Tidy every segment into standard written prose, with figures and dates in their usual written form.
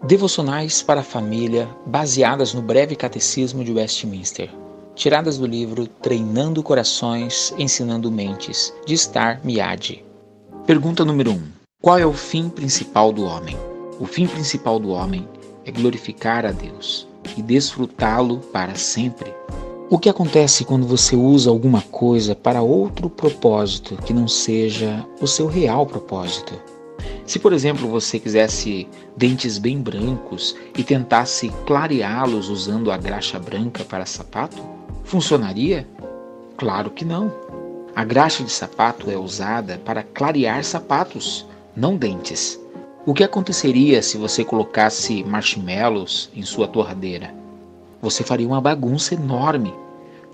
Devocionais para a família baseadas no breve catecismo de Westminster. Tiradas do livro Treinando Corações, Ensinando Mentes, de Star Miadi. Pergunta número 1. Qual é o fim principal do homem? O fim principal do homem é glorificar a Deus e desfrutá-lo para sempre. O que acontece quando você usa alguma coisa para outro propósito que não seja o seu real propósito? Se, por exemplo, você quisesse dentes bem brancos e tentasse clareá-los usando a graxa branca para sapato, funcionaria? Claro que não. A graxa de sapato é usada para clarear sapatos, não dentes. O que aconteceria se você colocasse marshmallows em sua torradeira? Você faria uma bagunça enorme,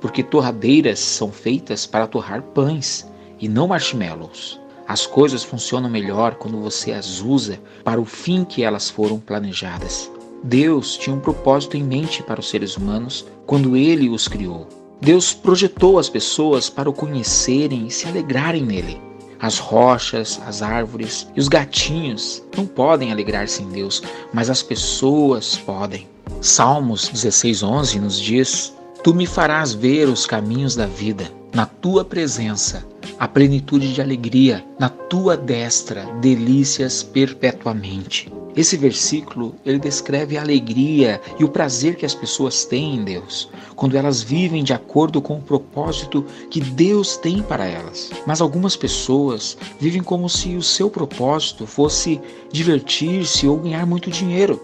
porque torradeiras são feitas para torrar pães e não marshmallows. As coisas funcionam melhor quando você as usa para o fim que elas foram planejadas. Deus tinha um propósito em mente para os seres humanos quando Ele os criou. Deus projetou as pessoas para o conhecerem e se alegrarem nele. As rochas, as árvores e os gatinhos não podem alegrar-se em Deus, mas as pessoas podem. Salmos 16:11 nos diz: Tu me farás ver os caminhos da vida, na tua presença, a plenitude de alegria, na tua destra, delícias perpetuamente. Esse versículo, ele descreve a alegria e o prazer que as pessoas têm em Deus, quando elas vivem de acordo com o propósito que Deus tem para elas. Mas algumas pessoas vivem como se o seu propósito fosse divertir-se ou ganhar muito dinheiro.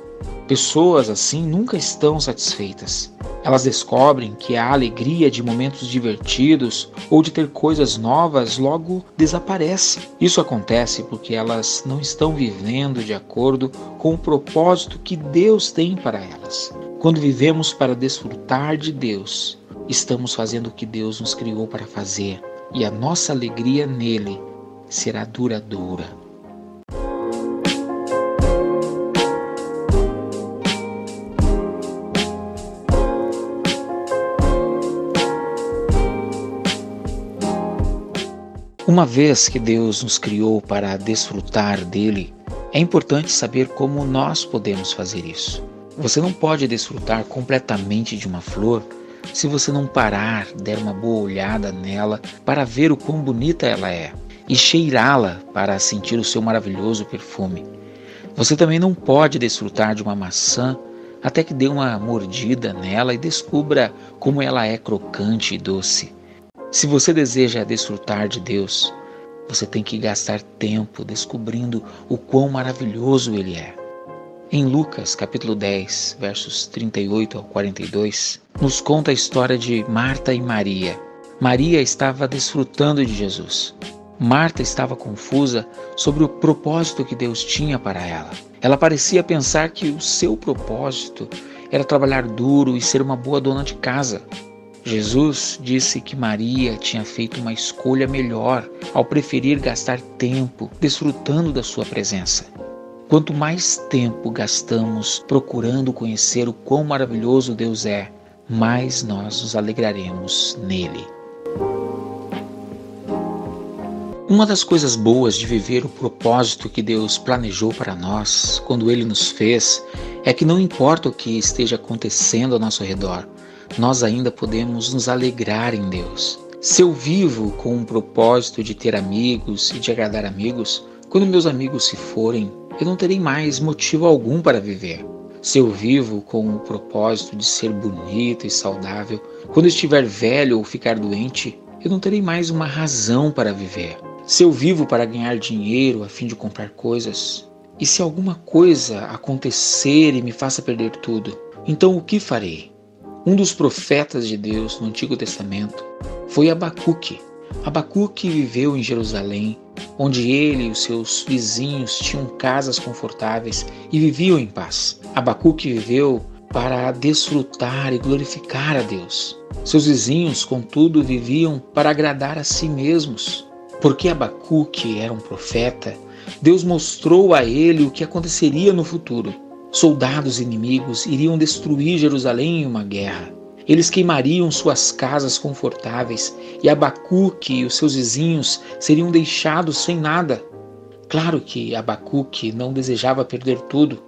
Pessoas assim nunca estão satisfeitas. Elas descobrem que a alegria de momentos divertidos ou de ter coisas novas logo desaparece. Isso acontece porque elas não estão vivendo de acordo com o propósito que Deus tem para elas. Quando vivemos para desfrutar de Deus, estamos fazendo o que Deus nos criou para fazer, e a nossa alegria nele será duradoura. Uma vez que Deus nos criou para desfrutar dele, é importante saber como nós podemos fazer isso. Você não pode desfrutar completamente de uma flor se você não parar, der uma boa olhada nela para ver o quão bonita ela é e cheirá-la para sentir o seu maravilhoso perfume. Você também não pode desfrutar de uma maçã até que dê uma mordida nela e descubra como ela é crocante e doce. Se você deseja desfrutar de Deus, você tem que gastar tempo descobrindo o quão maravilhoso Ele é. Em Lucas, capítulo 10, versos 38 ao 42, nos conta a história de Marta e Maria. Maria estava desfrutando de Jesus. Marta estava confusa sobre o propósito que Deus tinha para ela. Ela parecia pensar que o seu propósito era trabalhar duro e ser uma boa dona de casa. Jesus disse que Maria tinha feito uma escolha melhor ao preferir gastar tempo desfrutando da sua presença. Quanto mais tempo gastamos procurando conhecer o quão maravilhoso Deus é, mais nós nos alegraremos nele. Uma das coisas boas de viver o propósito que Deus planejou para nós, quando Ele nos fez, é que não importa o que esteja acontecendo ao nosso redor, nós ainda podemos nos alegrar em Deus. Se eu vivo com um propósito de ter amigos e de agradar amigos, quando meus amigos se forem, eu não terei mais motivo algum para viver. Se eu vivo com o propósito de ser bonito e saudável, quando estiver velho ou ficar doente, eu não terei mais uma razão para viver. Se eu vivo para ganhar dinheiro a fim de comprar coisas, e se alguma coisa acontecer e me faça perder tudo, então o que farei? Um dos profetas de Deus no Antigo Testamento foi Abacuque. Abacuque viveu em Jerusalém, onde ele e os seus vizinhos tinham casas confortáveis e viviam em paz. Abacuque viveu para desfrutar e glorificar a Deus. Seus vizinhos, contudo, viviam para agradar a si mesmos. Porque Abacuque era um profeta, Deus mostrou a ele o que aconteceria no futuro. Soldados inimigos iriam destruir Jerusalém em uma guerra. Eles queimariam suas casas confortáveis e Abacuque e os seus vizinhos seriam deixados sem nada. Claro que Abacuque não desejava perder tudo.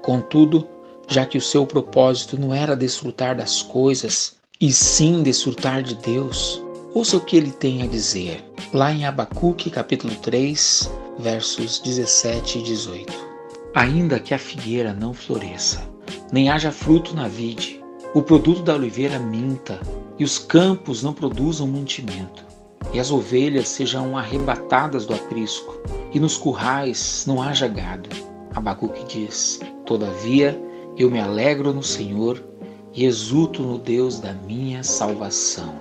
Contudo, já que o seu propósito não era desfrutar das coisas, e sim desfrutar de Deus, ouça o que ele tem a dizer, lá em Abacuque capítulo 3, versos 17 e 18. Ainda que a figueira não floresça, nem haja fruto na vide, o produto da oliveira minta, e os campos não produzam mantimento, e as ovelhas sejam arrebatadas do aprisco, e nos currais não haja gado. Abacuque diz: todavia eu me alegro no Senhor e exulto no Deus da minha salvação.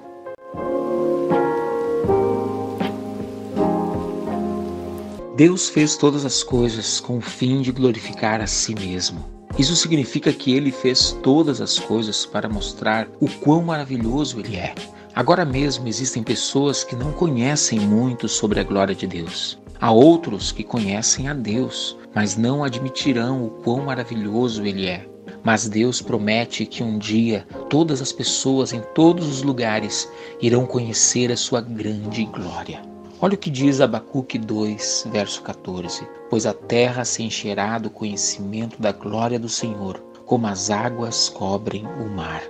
Deus fez todas as coisas com o fim de glorificar a si mesmo. Isso significa que Ele fez todas as coisas para mostrar o quão maravilhoso Ele é. Agora mesmo existem pessoas que não conhecem muito sobre a glória de Deus. Há outros que conhecem a Deus, mas não admitirão o quão maravilhoso Ele é. Mas Deus promete que um dia todas as pessoas em todos os lugares irão conhecer a sua grande glória. Olha o que diz Abacuque 2, verso 14. Pois a terra se encherá do conhecimento da glória do Senhor, como as águas cobrem o mar.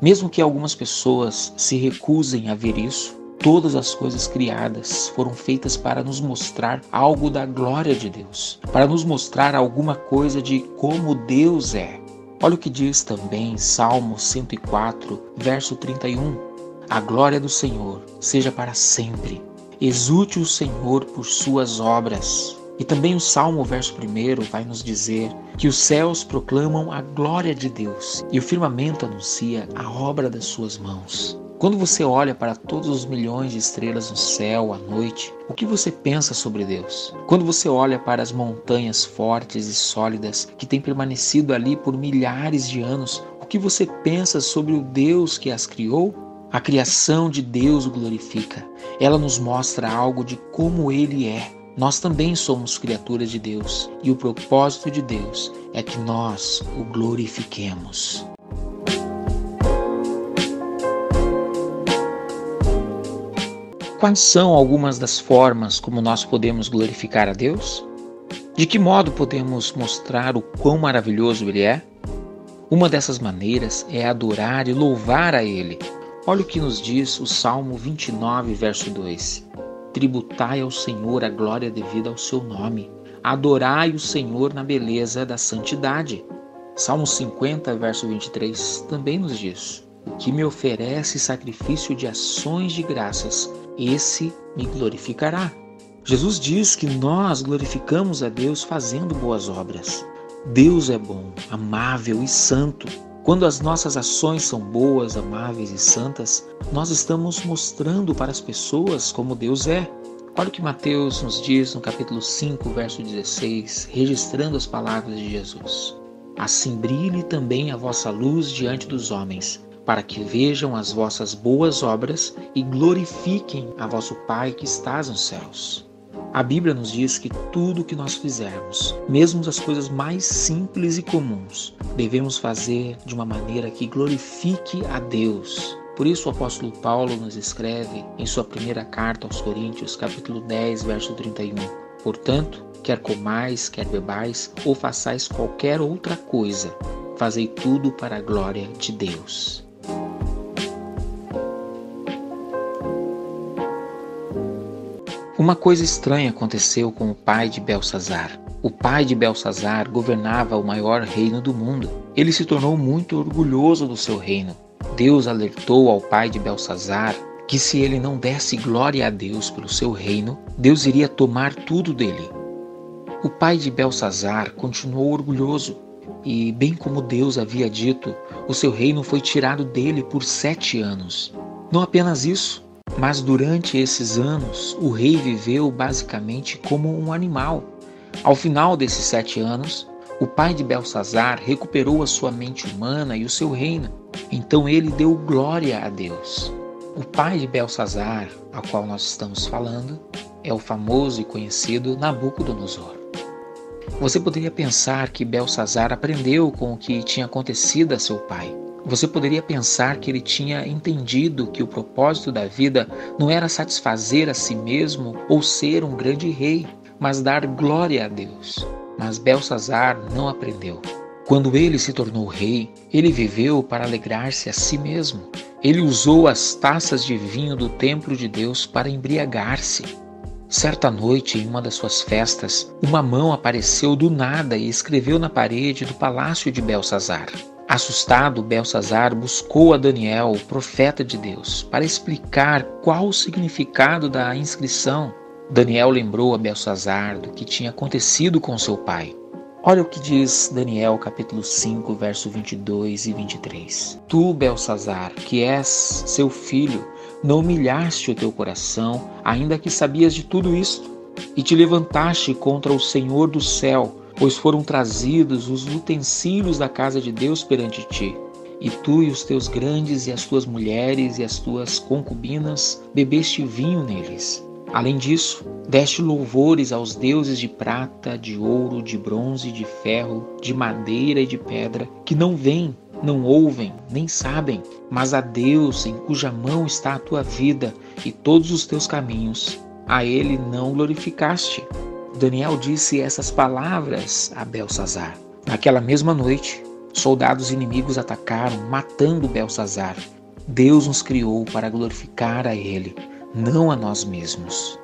Mesmo que algumas pessoas se recusem a ver isso, todas as coisas criadas foram feitas para nos mostrar algo da glória de Deus, para nos mostrar alguma coisa de como Deus é. Olha o que diz também Salmo 104, verso 31. A glória do Senhor seja para sempre. Exulte o Senhor por suas obras. E também o Salmo, verso 1, vai nos dizer que os céus proclamam a glória de Deus e o firmamento anuncia a obra das suas mãos. Quando você olha para todos os milhões de estrelas no céu à noite, o que você pensa sobre Deus? Quando você olha para as montanhas fortes e sólidas que têm permanecido ali por milhares de anos, o que você pensa sobre o Deus que as criou? A criação de Deus o glorifica. Ela nos mostra algo de como Ele é. Nós também somos criaturas de Deus e o propósito de Deus é que nós o glorifiquemos. Quais são algumas das formas como nós podemos glorificar a Deus? De que modo podemos mostrar o quão maravilhoso Ele é? Uma dessas maneiras é adorar e louvar a Ele. Olha o que nos diz o Salmo 29, verso 2. Tributai ao Senhor a glória devida ao seu nome. Adorai o Senhor na beleza da santidade. Salmo 50, verso 23 também nos diz: o que me oferece sacrifício de ações de graças, esse me glorificará. Jesus diz que nós glorificamos a Deus fazendo boas obras. Deus é bom, amável e santo. Quando as nossas ações são boas, amáveis e santas, nós estamos mostrando para as pessoas como Deus é. Olha o que Mateus nos diz no capítulo 5, verso 16, registrando as palavras de Jesus. Assim brilhe também a vossa luz diante dos homens, para que vejam as vossas boas obras e glorifiquem a vosso Pai que estás nos céus. A Bíblia nos diz que tudo o que nós fizermos, mesmo as coisas mais simples e comuns, devemos fazer de uma maneira que glorifique a Deus. Por isso o apóstolo Paulo nos escreve em sua primeira carta aos Coríntios, capítulo 10, verso 31. Portanto, quer comais, quer bebais, ou façais qualquer outra coisa, fazei tudo para a glória de Deus. Uma coisa estranha aconteceu com o pai de Belsazar. O pai de Belsazar governava o maior reino do mundo. Ele se tornou muito orgulhoso do seu reino. Deus alertou ao pai de Belsazar que se ele não desse glória a Deus pelo seu reino, Deus iria tomar tudo dele. O pai de Belsazar continuou orgulhoso e, bem como Deus havia dito, o seu reino foi tirado dele por 7 anos. Não apenas isso, mas durante esses anos, o rei viveu basicamente como um animal. Ao final desses 7 anos, o pai de Belsazar recuperou a sua mente humana e o seu reino. Então ele deu glória a Deus. O pai de Belsazar, ao qual nós estamos falando, é o famoso e conhecido Nabucodonosor. Você poderia pensar que Belsazar aprendeu com o que tinha acontecido a seu pai. Você poderia pensar que ele tinha entendido que o propósito da vida não era satisfazer a si mesmo ou ser um grande rei, mas dar glória a Deus. Mas Belsazar não aprendeu. Quando ele se tornou rei, ele viveu para alegrar-se a si mesmo. Ele usou as taças de vinho do templo de Deus para embriagar-se. Certa noite, em uma das suas festas, uma mão apareceu do nada e escreveu na parede do palácio de Belsazar. Assustado, Belsazar buscou a Daniel, o profeta de Deus, para explicar qual o significado da inscrição. Daniel lembrou a Belsazar do que tinha acontecido com seu pai. Olha o que diz Daniel capítulo 5, verso 22 e 23. Tu, Belsazar, que és seu filho, não humilhaste o teu coração, ainda que sabias de tudo isto, e te levantaste contra o Senhor do céu, pois foram trazidos os utensílios da casa de Deus perante ti. E tu e os teus grandes e as tuas mulheres e as tuas concubinas bebeste vinho neles. Além disso, deste louvores aos deuses de prata, de ouro, de bronze, de ferro, de madeira e de pedra, que não veem, não ouvem, nem sabem, mas a Deus em cuja mão está a tua vida e todos os teus caminhos, a ele não glorificaste. Daniel disse essas palavras a Belsazar. Naquela mesma noite, soldados inimigos atacaram, matando Belsazar. Deus nos criou para glorificar a ele, não a nós mesmos.